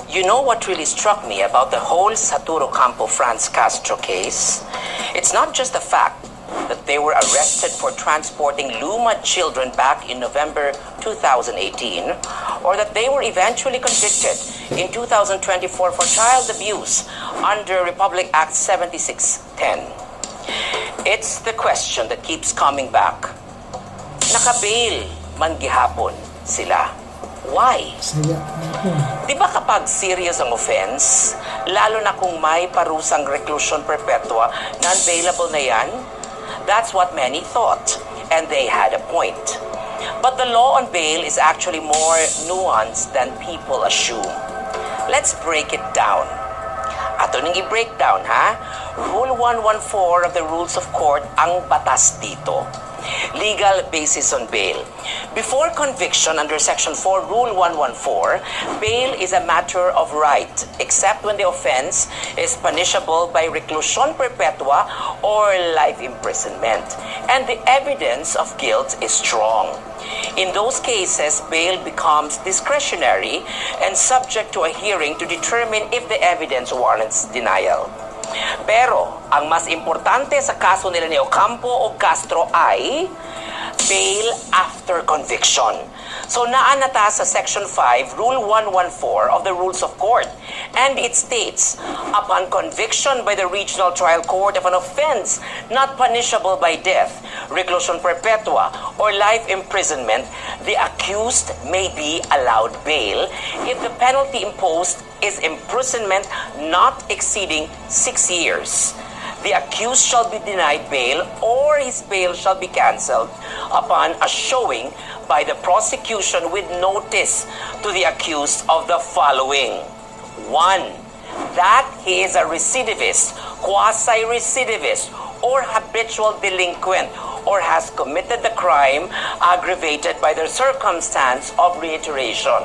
You know what really struck me about the whole OCAMPO Franz Castro case? It's not just the fact that they were arrested for transporting LUMAD children back in November 2018, or that they were eventually convicted in 2024 for child abuse under Republic Act 7610. It's the question that keeps coming back. Nakabail man gihapon sila. Why? Di ba kapag serious ang offense, lalo na kung may parusang reclusion perpetua, non-bailable na yan? That's what many thought, and they had a point. But the law on bail is actually more nuanced than people assume. Let's break it down. Ato nang i-breakdown, ha? Rule 114 of the Rules of Court ang batas dito. Legal basis on bail. Before conviction under Section 4, Rule 114, bail is a matter of right, except when the offense is punishable by reclusion perpetua or life imprisonment, and the evidence of guilt is strong. In those cases, bail becomes discretionary and subject to a hearing to determine if the evidence warrants denial. Pero, ang mas importante sa kaso nila ni OCAMPO o CASTRO ay bail after conviction. So naanata sa Section 5, Rule 114 of the Rules of Court, and it states, upon conviction by the Regional Trial Court of an offense not punishable by death, reclusion perpetua, or life imprisonment, the accused may be allowed bail if the penalty imposed is imprisonment not exceeding 6 years. The accused shall be denied bail or his bail shall be cancelled upon a showing by the prosecution with notice to the accused of the following. 1. That he is a recidivist, quasi-recidivist, or habitual delinquent, or has committed the crime aggravated by the circumstance of reiteration.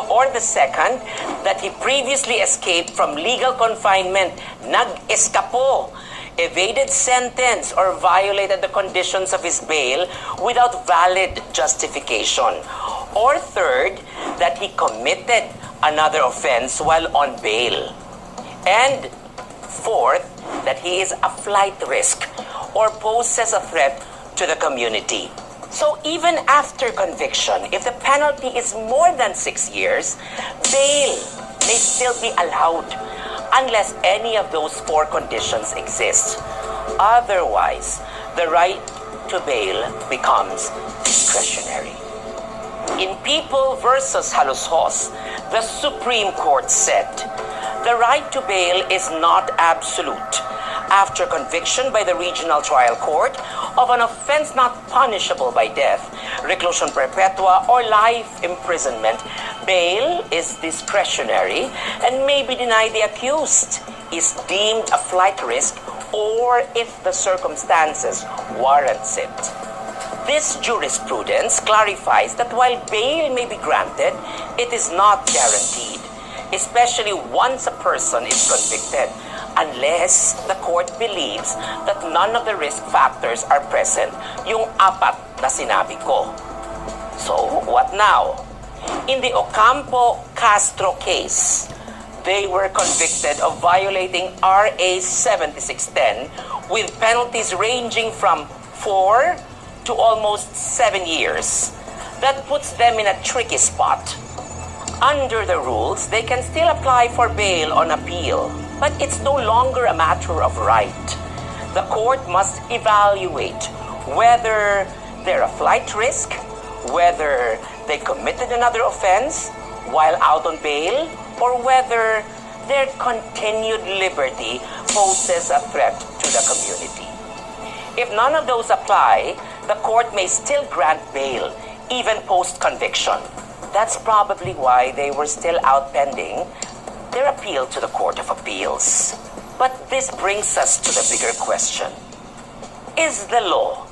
Or the second, that he previously escaped from legal confinement, nag-eskapo, evaded sentence, or violated the conditions of his bail without valid justification. Or third, that he committed another offense while on bail. And fourth, that he is a flight risk or poses a threat to the community. So even after conviction, if the penalty is more than 6 years, bail may still be allowed unless any of those 4 conditions exist. Otherwise, the right to bail becomes discretionary. In People versus Halushos, the Supreme Court said, the right to bail is not absolute. After conviction by the Regional Trial Court of an offense not punishable by death, reclusion perpetua, or life imprisonment, bail is discretionary and may be denied the accused, is deemed a flight risk, or if the circumstances warrants it. This jurisprudence clarifies that while bail may be granted, it is not guaranteed, especially once a person is convicted, unless the court believes that none of the risk factors are present, yung 4 na sinabi ko. So, what now? In the OCAMPO Castro case, they were convicted of violating RA 7610 with penalties ranging from 4 to almost 7 years. That puts them in a tricky spot. Under the rules, they can still apply for bail on appeal, but it's no longer a matter of right. The court must evaluate whether they're a flight risk, whether they committed another offense while out on bail, or whether their continued liberty poses a threat to the community. If none of those apply, the court may still grant bail, even post-conviction. That's probably why they were still out pending their appeal to the Court of Appeals. But this brings us to the bigger question. Is the law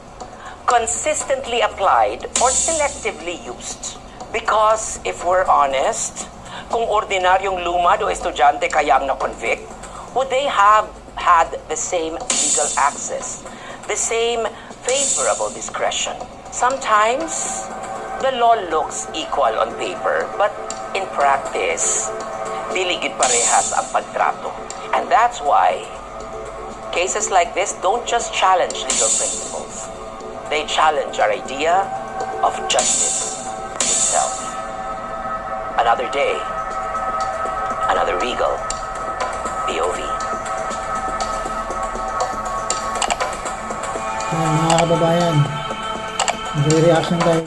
consistently applied or selectively used? Because if we're honest, kung ordinaryong LUMAD o estudyante kayang na-convict, would they have had the same legal access, the same favorable discretion? Sometimes, the law looks equal on paper, but in practice, the dili gid parehas ang pagtrato. And that's why cases like this don't just challenge legal principles. They challenge our idea of justice itself. Another day, another Regal POV. Mga kababayan, mag-reaction tayo.